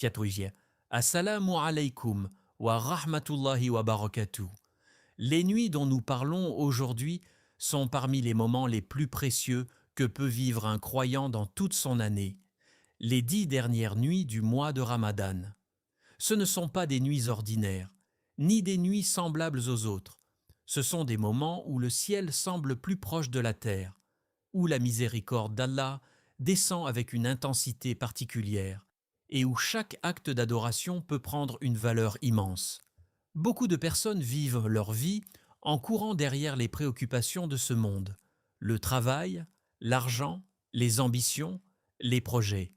Kiatouye. Assalamu alaikum wa rahmatullahi wa barakatuh. Les nuits dont nous parlons aujourd'hui sont parmi les moments les plus précieux que peut vivre un croyant dans toute son année. Les 10 dernières nuits du mois de Ramadan. Ce ne sont pas des nuits ordinaires, ni des nuits semblables aux autres. Ce sont des moments où le ciel semble plus proche de la terre, où la miséricorde d'Allah descend avec une intensité particulière et où chaque acte d'adoration peut prendre une valeur immense. Beaucoup de personnes vivent leur vie en courant derrière les préoccupations de ce monde, le travail, l'argent, les ambitions, les projets.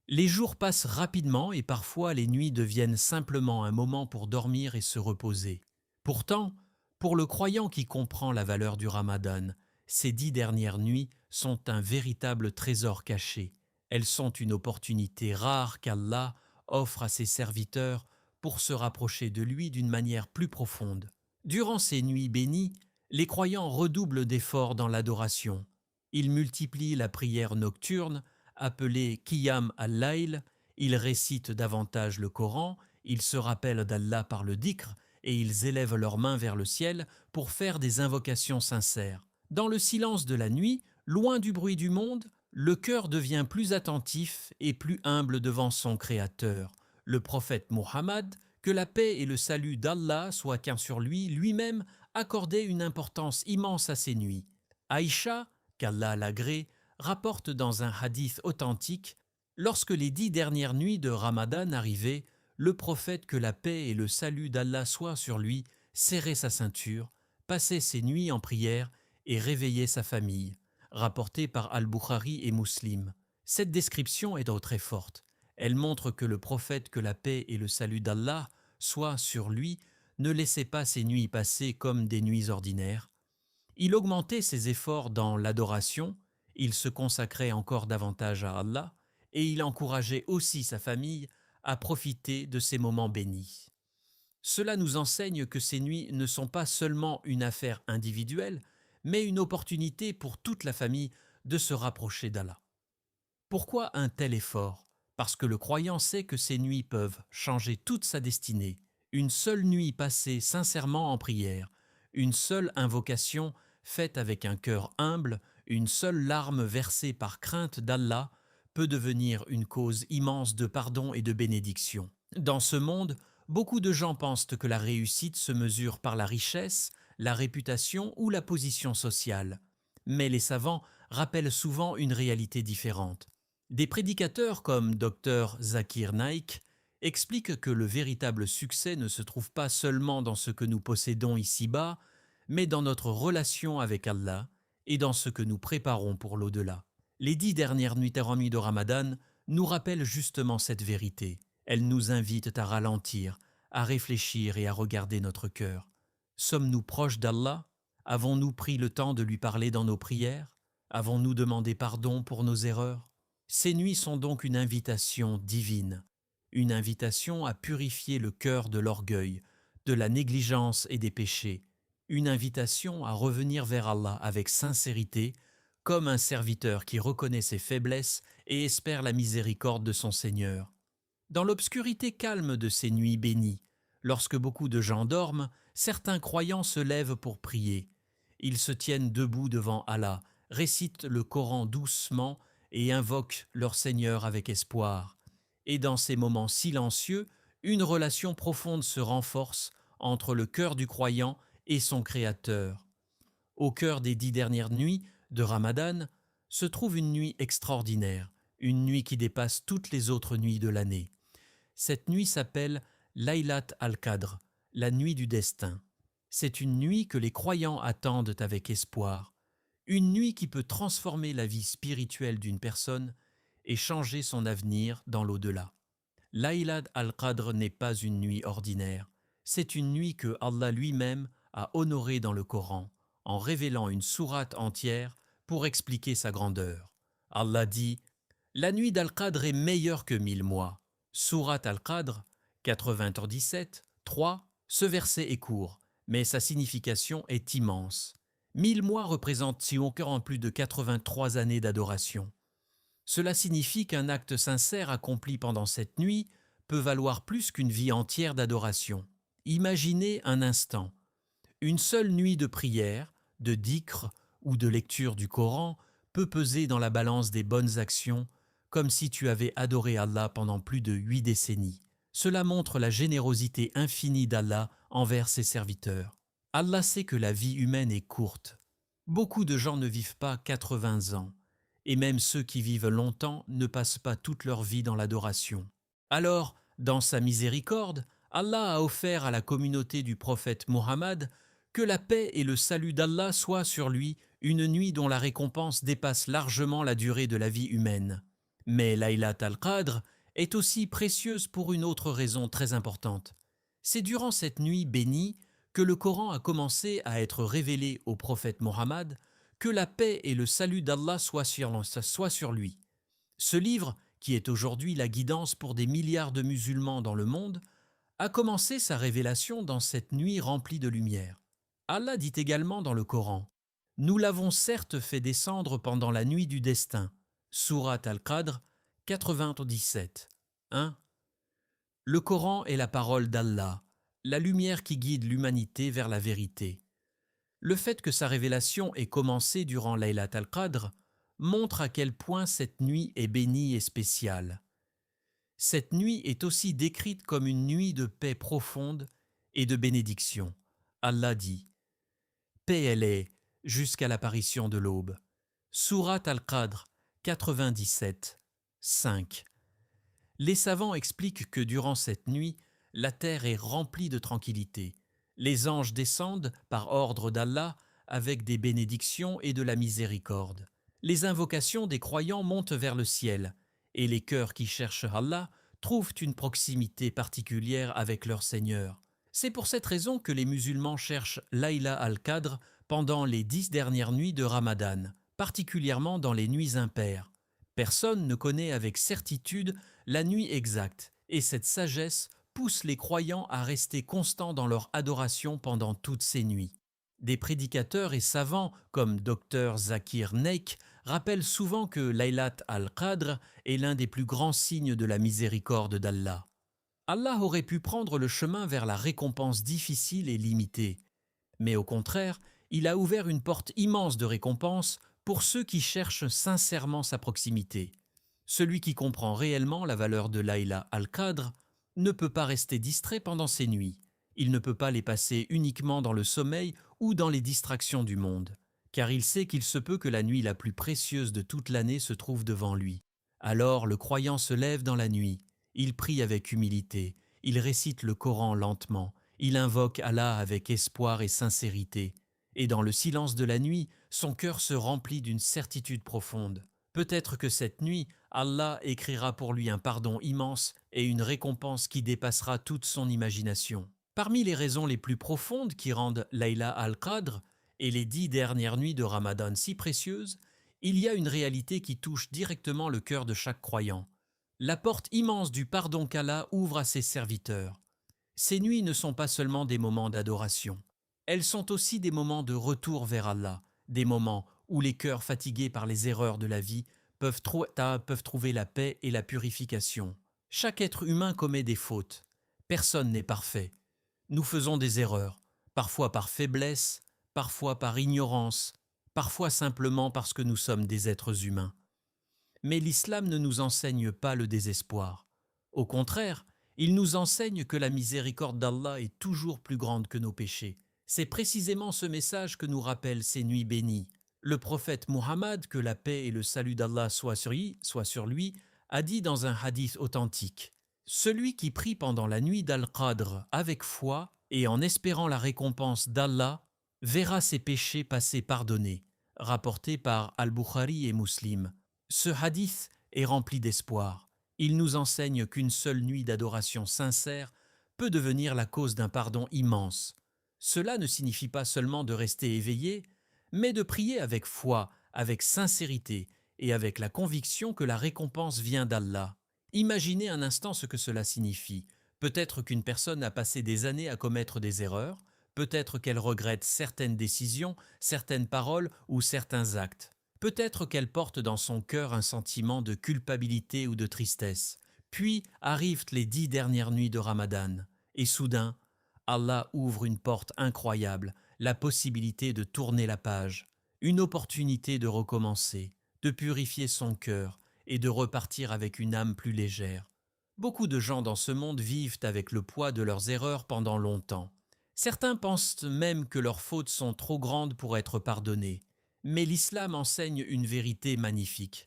Les jours passent rapidement et parfois les nuits deviennent simplement un moment pour dormir et se reposer. Pourtant, pour le croyant qui comprend la valeur du Ramadan, ces 10 dernières nuits sont un véritable trésor caché. Elles sont une opportunité rare qu'Allah offre à ses serviteurs pour se rapprocher de lui d'une manière plus profonde. Durant ces nuits bénies, les croyants redoublent d'efforts dans l'adoration. Ils multiplient la prière nocturne, appelée Qiyam al-Layl, ils récitent davantage le Coran, ils se rappellent d'Allah par le dhikr et ils élèvent leurs mains vers le ciel pour faire des invocations sincères. Dans le silence de la nuit, loin du bruit du monde, le cœur devient plus attentif et plus humble devant son Créateur. Le prophète Muhammad, que la paix et le salut d'Allah soient qu'un sur lui, lui-même accordait une importance immense à ces nuits. Aïcha, qu'Allah l'agrée, rapporte dans un hadith authentique, lorsque les 10 dernières nuits de Ramadan arrivaient, le prophète, que la paix et le salut d'Allah soient sur lui, serrait sa ceinture, passait ses nuits en prière et réveillait sa famille, rapporté par Al-Bukhari et Muslim. Cette description est très forte. Elle montre que le prophète, que la paix et le salut d'Allah soient sur lui, ne laissait pas ses nuits passer comme des nuits ordinaires. Il augmentait ses efforts dans l'adoration, il se consacrait encore davantage à Allah et il encourageait aussi sa famille à profiter de ces moments bénis. Cela nous enseigne que ces nuits ne sont pas seulement une affaire individuelle, mais une opportunité pour toute la famille de se rapprocher d'Allah. Pourquoi un tel effort ? Parce que le croyant sait que ces nuits peuvent changer toute sa destinée. Une seule nuit passée sincèrement en prière, une seule invocation faite avec un cœur humble, une seule larme versée par crainte d'Allah peut devenir une cause immense de pardon et de bénédiction. Dans ce monde, beaucoup de gens pensent que la réussite se mesure par la richesse, la réputation ou la position sociale. Mais les savants rappellent souvent une réalité différente. Des prédicateurs comme Dr Zakir Naik expliquent que le véritable succès ne se trouve pas seulement dans ce que nous possédons ici-bas, mais dans notre relation avec Allah et dans ce que nous préparons pour l'au-delà. Les 10 dernières nuits de Ramadan nous rappellent justement cette vérité. Elles nous invitent à ralentir, à réfléchir et à regarder notre cœur. Sommes-nous proches d'Allah ? Avons-nous pris le temps de lui parler dans nos prières ? Avons-nous demandé pardon pour nos erreurs ? Ces nuits sont donc une invitation divine, une invitation à purifier le cœur de l'orgueil, de la négligence et des péchés, une invitation à revenir vers Allah avec sincérité, comme un serviteur qui reconnaît ses faiblesses et espère la miséricorde de son Seigneur. Dans l'obscurité calme de ces nuits bénies, lorsque beaucoup de gens dorment, certains croyants se lèvent pour prier. Ils se tiennent debout devant Allah, récitent le Coran doucement et invoquent leur Seigneur avec espoir. Et dans ces moments silencieux, une relation profonde se renforce entre le cœur du croyant et son Créateur. Au cœur des 10 dernières nuits de Ramadan se trouve une nuit extraordinaire, une nuit qui dépasse toutes les autres nuits de l'année. Cette nuit s'appelle Laylat al-Qadr, la nuit du destin. C'est une nuit que les croyants attendent avec espoir, une nuit qui peut transformer la vie spirituelle d'une personne et changer son avenir dans l'au-delà. Laylat al-Qadr n'est pas une nuit ordinaire, c'est une nuit que Allah lui-même a honorée dans le Coran, en révélant une sourate entière pour expliquer sa grandeur. Allah dit « La nuit d'Al-Qadr est meilleure que 1000 mois ». Sourate Al-Qadr, 97, 3, ce verset est court, mais sa signification est immense. 1000 mois représentent si on en plus de 83 années d'adoration. Cela signifie qu'un acte sincère accompli pendant cette nuit peut valoir plus qu'une vie entière d'adoration. Imaginez un instant. Une seule nuit de prière, de dhikr ou de lecture du Coran peut peser dans la balance des bonnes actions, comme si tu avais adoré Allah pendant plus de 8 décennies. Cela montre la générosité infinie d'Allah envers ses serviteurs. Allah sait que la vie humaine est courte. Beaucoup de gens ne vivent pas 80 ans, et même ceux qui vivent longtemps ne passent pas toute leur vie dans l'adoration. Alors, dans sa miséricorde, Allah a offert à la communauté du prophète Muhammad que la paix et le salut d'Allah soient sur lui une nuit dont la récompense dépasse largement la durée de la vie humaine. Mais Laylat al-Qadr est aussi précieuse pour une autre raison très importante. C'est durant cette nuit bénie que le Coran a commencé à être révélé au prophète Mohammed, que la paix et le salut d'Allah soient sur lui. Ce livre, qui est aujourd'hui la guidance pour des milliards de musulmans dans le monde, a commencé sa révélation dans cette nuit remplie de lumière. Allah dit également dans le Coran: « Nous l'avons certes fait descendre pendant la nuit du destin. » Sourate Al-Qadr 97. 1. Le Coran est la parole d'Allah, la lumière qui guide l'humanité vers la vérité. Le fait que sa révélation ait commencé durant Laylat al-Qadr montre à quel point cette nuit est bénie et spéciale. Cette nuit est aussi décrite comme une nuit de paix profonde et de bénédiction. Allah dit: « Paix elle est jusqu'à l'apparition de l'aube. » Sourate Al-Qadr 97, 5. Les savants expliquent que durant cette nuit, la terre est remplie de tranquillité. Les anges descendent par ordre d'Allah avec des bénédictions et de la miséricorde. Les invocations des croyants montent vers le ciel et les cœurs qui cherchent Allah trouvent une proximité particulière avec leur Seigneur. C'est pour cette raison que les musulmans cherchent Layla al-Qadr pendant les 10 dernières nuits de Ramadan, particulièrement dans les nuits impaires. Personne ne connaît avec certitude la nuit exacte, et cette sagesse pousse les croyants à rester constants dans leur adoration pendant toutes ces nuits. Des prédicateurs et savants comme Dr Zakir Naik rappellent souvent que Laylat al-Qadr est l'un des plus grands signes de la miséricorde d'Allah. Allah aurait pu prendre le chemin vers la récompense difficile et limitée, mais au contraire, il a ouvert une porte immense de récompense pour ceux qui cherchent sincèrement sa proximité. Celui qui comprend réellement la valeur de Layla al-Qadr ne peut pas rester distrait pendant ces nuits. Il ne peut pas les passer uniquement dans le sommeil ou dans les distractions du monde, car il sait qu'il se peut que la nuit la plus précieuse de toute l'année se trouve devant lui. Alors le croyant se lève dans la nuit, il prie avec humilité, il récite le Coran lentement, il invoque Allah avec espoir et sincérité, et dans le silence de la nuit, son cœur se remplit d'une certitude profonde. Peut-être que cette nuit, Allah écrira pour lui un pardon immense et une récompense qui dépassera toute son imagination. Parmi les raisons les plus profondes qui rendent Layla al-Qadr et les 10 dernières nuits de Ramadan si précieuses, il y a une réalité qui touche directement le cœur de chaque croyant. La porte immense du pardon qu'Allah ouvre à ses serviteurs. Ces nuits ne sont pas seulement des moments d'adoration. Elles sont aussi des moments de retour vers Allah, des moments où les cœurs fatigués par les erreurs de la vie peuvent trouver la paix et la purification. Chaque être humain commet des fautes. Personne n'est parfait. Nous faisons des erreurs, parfois par faiblesse, parfois par ignorance, parfois simplement parce que nous sommes des êtres humains. Mais l'islam ne nous enseigne pas le désespoir. Au contraire, il nous enseigne que la miséricorde d'Allah est toujours plus grande que nos péchés. C'est précisément ce message que nous rappellent ces nuits bénies. Le prophète Muhammad, que la paix et le salut d'Allah soient sur lui, a dit dans un hadith authentique: « Celui qui prie pendant la nuit d'Al-Qadr avec foi et en espérant la récompense d'Allah verra ses péchés passés pardonnés. » Rapporté par Al-Bukhari et Muslim. Ce hadith est rempli d'espoir. Il nous enseigne qu'une seule nuit d'adoration sincère peut devenir la cause d'un pardon immense. Cela ne signifie pas seulement de rester éveillé, mais de prier avec foi, avec sincérité et avec la conviction que la récompense vient d'Allah. Imaginez un instant ce que cela signifie. Peut-être qu'une personne a passé des années à commettre des erreurs, peut-être qu'elle regrette certaines décisions, certaines paroles ou certains actes. Peut-être qu'elle porte dans son cœur un sentiment de culpabilité ou de tristesse. Puis arrivent les 10 dernières nuits de Ramadan, et soudain, Allah ouvre une porte incroyable, la possibilité de tourner la page, une opportunité de recommencer, de purifier son cœur et de repartir avec une âme plus légère. Beaucoup de gens dans ce monde vivent avec le poids de leurs erreurs pendant longtemps. Certains pensent même que leurs fautes sont trop grandes pour être pardonnées. Mais l'islam enseigne une vérité magnifique.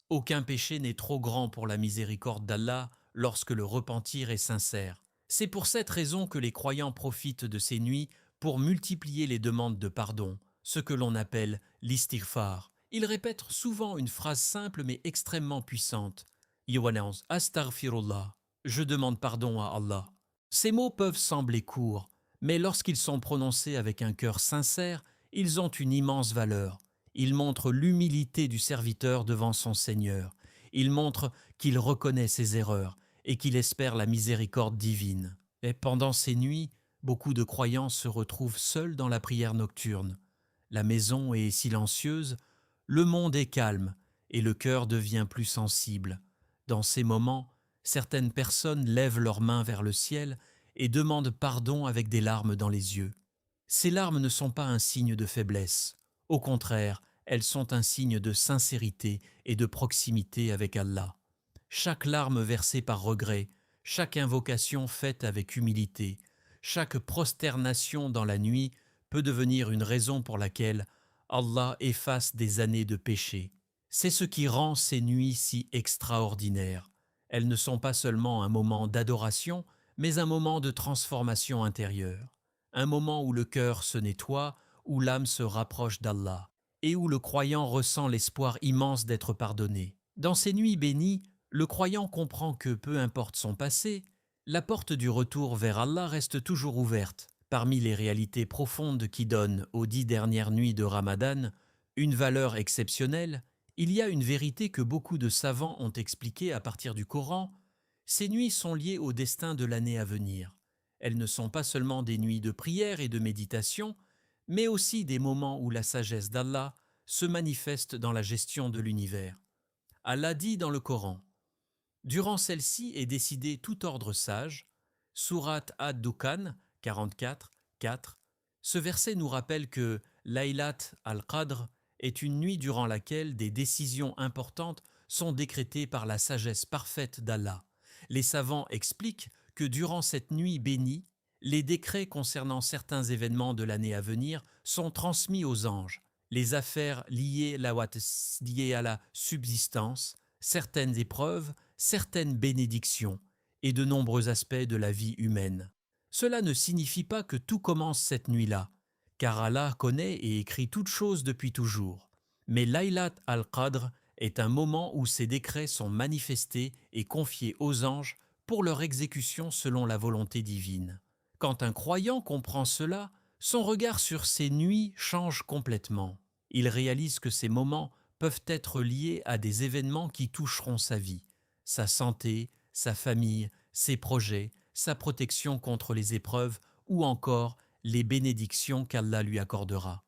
Aucun péché n'est trop grand pour la miséricorde d'Allah lorsque le repentir est sincère. C'est pour cette raison que les croyants profitent de ces nuits pour multiplier les demandes de pardon, ce que l'on appelle l'istighfar. Ils répètent souvent une phrase simple mais extrêmement puissante. Yowanans, astaghfirullah, je demande pardon à Allah. Ces mots peuvent sembler courts, mais lorsqu'ils sont prononcés avec un cœur sincère, ils ont une immense valeur. Ils montrent l'humilité du serviteur devant son Seigneur. Ils montrent qu'il reconnaît ses erreurs et qu'il espère la miséricorde divine. Et pendant ces nuits, beaucoup de croyants se retrouvent seuls dans la prière nocturne. La maison est silencieuse, le monde est calme et le cœur devient plus sensible. Dans ces moments, certaines personnes lèvent leurs mains vers le ciel et demandent pardon avec des larmes dans les yeux. Ces larmes ne sont pas un signe de faiblesse. Au contraire, elles sont un signe de sincérité et de proximité avec Allah. Chaque larme versée par regret, chaque invocation faite avec humilité, chaque prosternation dans la nuit peut devenir une raison pour laquelle Allah efface des années de péché. C'est ce qui rend ces nuits si extraordinaires. Elles ne sont pas seulement un moment d'adoration, mais un moment de transformation intérieure. Un moment où le cœur se nettoie, où l'âme se rapproche d'Allah, et où le croyant ressent l'espoir immense d'être pardonné. Dans ces nuits bénies, le croyant comprend que, peu importe son passé, la porte du retour vers Allah reste toujours ouverte. Parmi les réalités profondes qui donnent aux 10 dernières nuits de Ramadan une valeur exceptionnelle, il y a une vérité que beaucoup de savants ont expliquée à partir du Coran. Ces nuits sont liées au destin de l'année à venir. Elles ne sont pas seulement des nuits de prière et de méditation, mais aussi des moments où la sagesse d'Allah se manifeste dans la gestion de l'univers. Allah dit dans le Coran: durant celle-ci est décidé tout ordre sage. Sourate Ad-Dukhan 44, 4. Ce verset nous rappelle que Laylat al-Qadr est une nuit durant laquelle des décisions importantes sont décrétées par la sagesse parfaite d'Allah. Les savants expliquent que durant cette nuit bénie, les décrets concernant certains événements de l'année à venir sont transmis aux anges. Les affaires liées à la subsistance, certaines épreuves, certaines bénédictions et de nombreux aspects de la vie humaine. Cela ne signifie pas que tout commence cette nuit-là, car Allah connaît et écrit toutes choses depuis toujours. Mais Laylat al-Qadr est un moment où ces décrets sont manifestés et confiés aux anges pour leur exécution selon la volonté divine. Quand un croyant comprend cela, son regard sur ces nuits change complètement. Il réalise que ces moments peuvent être liés à des événements qui toucheront sa vie, sa santé, sa famille, ses projets, sa protection contre les épreuves ou encore les bénédictions qu'Allah lui accordera.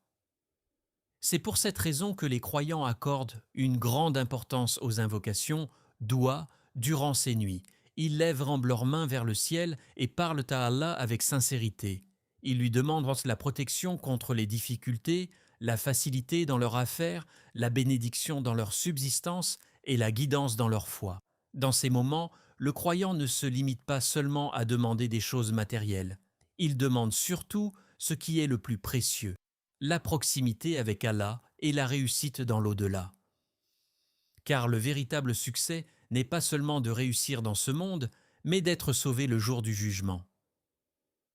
C'est pour cette raison que les croyants accordent une grande importance aux invocations, doua, durant ces nuits. Ils lèvent leurs mains vers le ciel et parlent à Allah avec sincérité. Ils lui demandent la protection contre les difficultés, la facilité dans leur affaire, la bénédiction dans leur subsistance et la guidance dans leur foi. Dans ces moments, le croyant ne se limite pas seulement à demander des choses matérielles. Il demande surtout ce qui est le plus précieux, la proximité avec Allah et la réussite dans l'au-delà. Car le véritable succès n'est pas seulement de réussir dans ce monde, mais d'être sauvé le jour du jugement.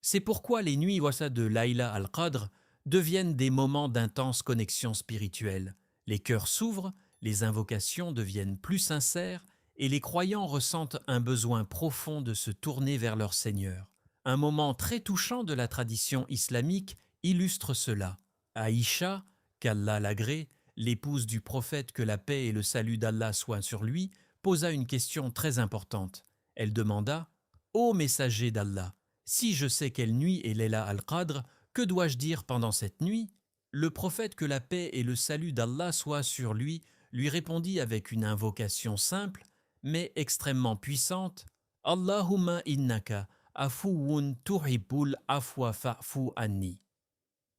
C'est pourquoi les nuits de Layla al-Qadr deviennent des moments d'intense connexion spirituelle. Les cœurs s'ouvrent, les invocations deviennent plus sincères et les croyants ressentent un besoin profond de se tourner vers leur Seigneur. Un moment très touchant de la tradition islamique illustre cela. Aïcha, qu'Allah l'agrée, l'épouse du prophète, que la paix et le salut d'Allah soient sur lui, posa une question très importante. Elle demanda: « Ô messager d'Allah, si je sais quelle nuit est Layla al-Qadr, que dois-je dire pendant cette nuit ?» Le prophète, que la paix et le salut d'Allah soient sur lui, lui répondit avec une invocation simple: mais extrêmement puissante. Allahumma innaka afuwun tuhibbul afwa fa'fu anni.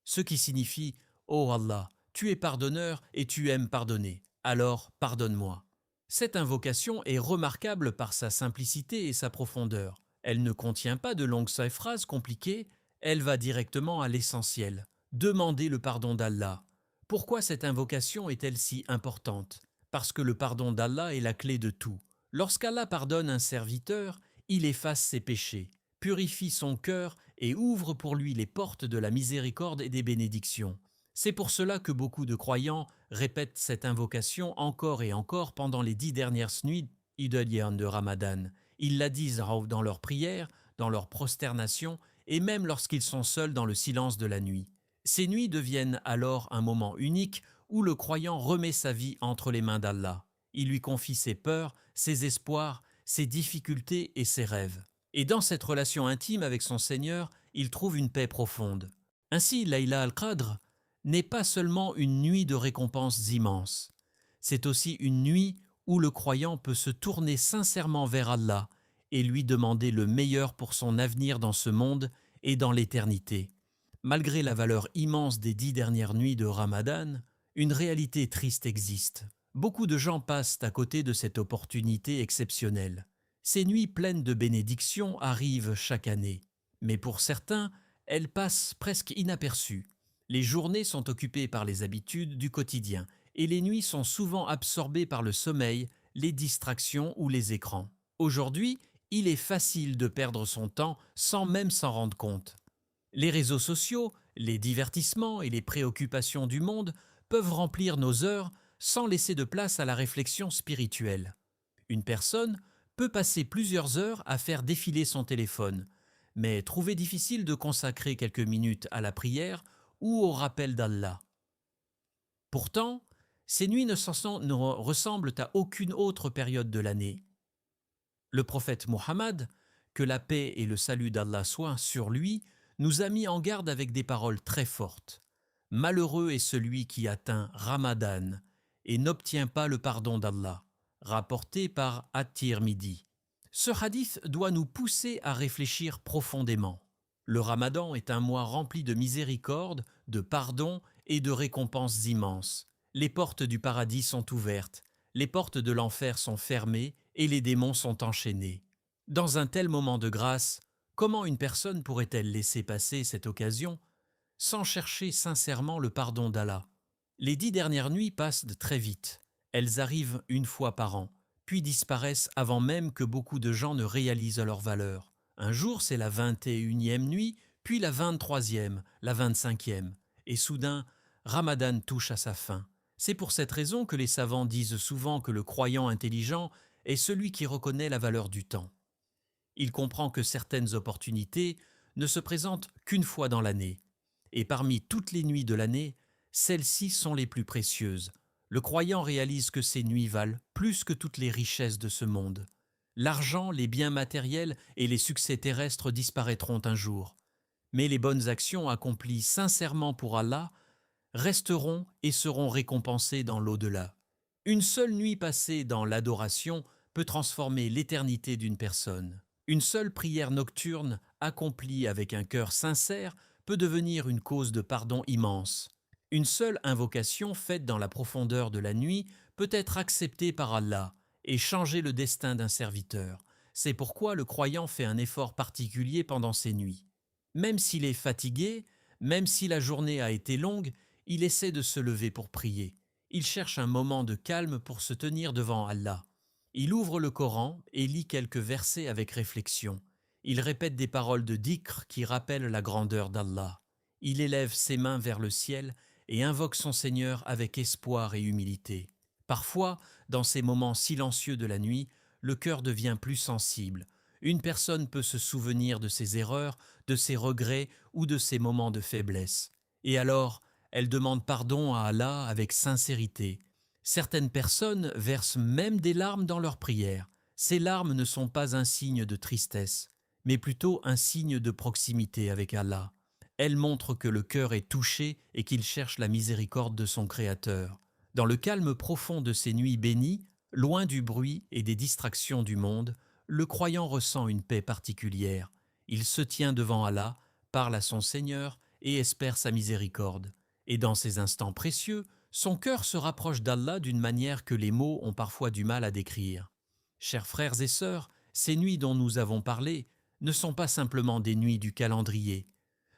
Ce qui signifie Ô Allah, tu es pardonneur et tu aimes pardonner, alors pardonne-moi. Cette invocation est remarquable par sa simplicité et sa profondeur. Elle ne contient pas de longues phrases compliquées, elle va directement à l'essentiel. Demander le pardon d'Allah. Pourquoi cette invocation est-elle si importante? Parce que le pardon d'Allah est la clé de tout. Lorsqu'Allah pardonne un serviteur, il efface ses péchés, purifie son cœur et ouvre pour lui les portes de la miséricorde et des bénédictions. C'est pour cela que beaucoup de croyants répètent cette invocation encore et encore pendant les 10 dernières nuits de Ramadan. Ils la disent dans leurs prières, dans leur prosternation et même lorsqu'ils sont seuls dans le silence de la nuit. Ces nuits deviennent alors un moment unique où le croyant remet sa vie entre les mains d'Allah. Il lui confie ses peurs, ses espoirs, ses difficultés et ses rêves. Et dans cette relation intime avec son Seigneur, il trouve une paix profonde. Ainsi, Layla al-Qadr n'est pas seulement une nuit de récompenses immenses, c'est aussi une nuit où le croyant peut se tourner sincèrement vers Allah et lui demander le meilleur pour son avenir dans ce monde et dans l'éternité. Malgré la valeur immense des 10 dernières nuits de Ramadan, une réalité triste existe. Beaucoup de gens passent à côté de cette opportunité exceptionnelle. Ces nuits pleines de bénédictions arrivent chaque année, mais pour certains, elles passent presque inaperçues. Les journées sont occupées par les habitudes du quotidien et les nuits sont souvent absorbées par le sommeil, les distractions ou les écrans. Aujourd'hui, il est facile de perdre son temps sans même s'en rendre compte. Les réseaux sociaux, les divertissements et les préoccupations du monde peuvent remplir nos heures sans laisser de place à la réflexion spirituelle. Une personne peut passer plusieurs heures à faire défiler son téléphone, mais trouver difficile de consacrer quelques minutes à la prière ou au rappel d'Allah. Pourtant, ces nuits ne ressemblent à aucune autre période de l'année. Le prophète Muhammad, que la paix et le salut d'Allah soient sur lui, nous a mis en garde avec des paroles très fortes. Malheureux est celui qui atteint Ramadan et n'obtient pas le pardon d'Allah, rapporté par At-Tirmidhi. Ce hadith doit nous pousser à réfléchir profondément. Le Ramadan est un mois rempli de miséricorde, de pardon et de récompenses immenses. Les portes du paradis sont ouvertes, les portes de l'enfer sont fermées et les démons sont enchaînés. Dans un tel moment de grâce, comment une personne pourrait-elle laisser passer cette occasion sans chercher sincèrement le pardon d'Allah? Les 10 dernières nuits passent très vite. Elles arrivent une fois par an, puis disparaissent avant même que beaucoup de gens ne réalisent leur valeur. Un jour, c'est la 21e nuit, puis la 23e, la 25e, et soudain, Ramadan touche à sa fin. C'est pour cette raison que les savants disent souvent que le croyant intelligent est celui qui reconnaît la valeur du temps. Il comprend que certaines opportunités ne se présentent qu'une fois dans l'année, et parmi toutes les nuits de l'année, celles-ci sont les plus précieuses. Le croyant réalise que ces nuits valent plus que toutes les richesses de ce monde. L'argent, les biens matériels et les succès terrestres disparaîtront un jour. Mais les bonnes actions accomplies sincèrement pour Allah resteront et seront récompensées dans l'au-delà. Une seule nuit passée dans l'adoration peut transformer l'éternité d'une personne. Une seule prière nocturne accomplie avec un cœur sincère peut devenir une cause de pardon immense. Une seule invocation faite dans la profondeur de la nuit peut être acceptée par Allah et changer le destin d'un serviteur. C'est pourquoi le croyant fait un effort particulier pendant ces nuits. Même s'il est fatigué, même si la journée a été longue, il essaie de se lever pour prier. Il cherche un moment de calme pour se tenir devant Allah. Il ouvre le Coran et lit quelques versets avec réflexion. Il répète des paroles de dhikr qui rappellent la grandeur d'Allah. Il élève ses mains vers le ciel et invoque son Seigneur avec espoir et humilité. Parfois, dans ces moments silencieux de la nuit, le cœur devient plus sensible. Une personne peut se souvenir de ses erreurs, de ses regrets ou de ses moments de faiblesse. Et alors, elle demande pardon à Allah avec sincérité. Certaines personnes versent même des larmes dans leurs prières. Ces larmes ne sont pas un signe de tristesse, mais plutôt un signe de proximité avec Allah. Elles montrent que le cœur est touché et qu'il cherche la miséricorde de son Créateur. Dans le calme profond de ces nuits bénies, Loin du bruit et des distractions du monde, le croyant ressent une paix particulière. Il se tient devant Allah, parle à son Seigneur et espère sa miséricorde. Et dans ces instants précieux, son cœur se rapproche d'Allah d'une manière que les mots ont parfois du mal à décrire. Chers frères et sœurs, ces nuits dont nous avons parlé ne sont pas simplement des nuits du calendrier.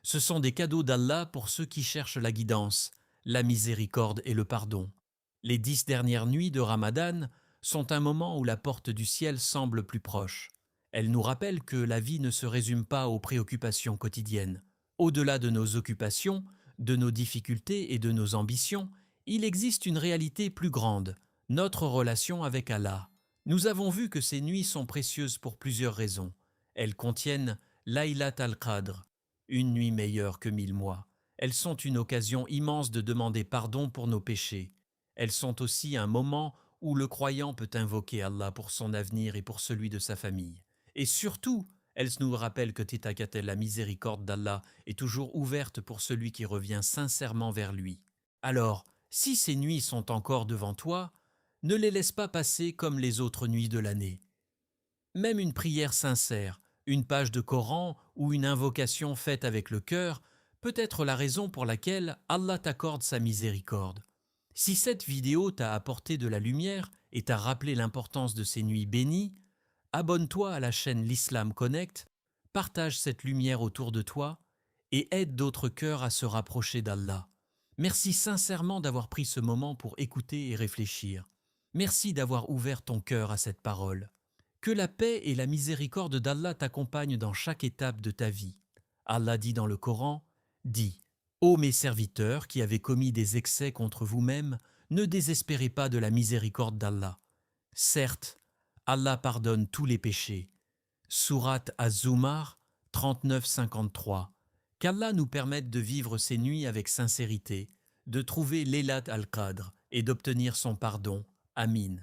Ce sont des cadeaux d'Allah pour ceux qui cherchent la guidance, la miséricorde et le pardon. Les 10 dernières nuits de Ramadan sont un moment où la porte du ciel semble plus proche. Elles nous rappellent que la vie ne se résume pas aux préoccupations quotidiennes. Au-delà de nos occupations, de nos difficultés et de nos ambitions, il existe une réalité plus grande, notre relation avec Allah. Nous avons vu que ces nuits sont précieuses pour plusieurs raisons. Elles contiennent Laylat al-Qadr, une nuit meilleure que 1000 mois. Elles sont une occasion immense de demander pardon pour nos péchés. Elles sont aussi un moment où le croyant peut invoquer Allah pour son avenir et pour celui de sa famille. Et surtout, elles nous rappellent que Titakatel, la miséricorde d'Allah, est toujours ouverte pour celui qui revient sincèrement vers lui. Alors, si ces nuits sont encore devant toi, ne les laisse pas passer comme les autres nuits de l'année. Même une prière sincère, une page de Coran ou une invocation faite avec le cœur peut être la raison pour laquelle Allah t'accorde sa miséricorde. Si cette vidéo t'a apporté de la lumière et t'a rappelé l'importance de ces nuits bénies, abonne-toi à la chaîne l'Islam Connect, partage cette lumière autour de toi et aide d'autres cœurs à se rapprocher d'Allah. Merci sincèrement d'avoir pris ce moment pour écouter et réfléchir. Merci d'avoir ouvert ton cœur à cette parole. Que la paix et la miséricorde d'Allah t'accompagnent dans chaque étape de ta vie. Allah dit dans le Coran, dis, ô mes serviteurs qui avez commis des excès contre vous-mêmes, ne désespérez pas de la miséricorde d'Allah. Certes, Allah pardonne tous les péchés. Sourate Az-Zumar 39-53. Qu'Allah nous permette de vivre ces nuits avec sincérité, de trouver l'Elat al-Qadr et d'obtenir son pardon. Amin.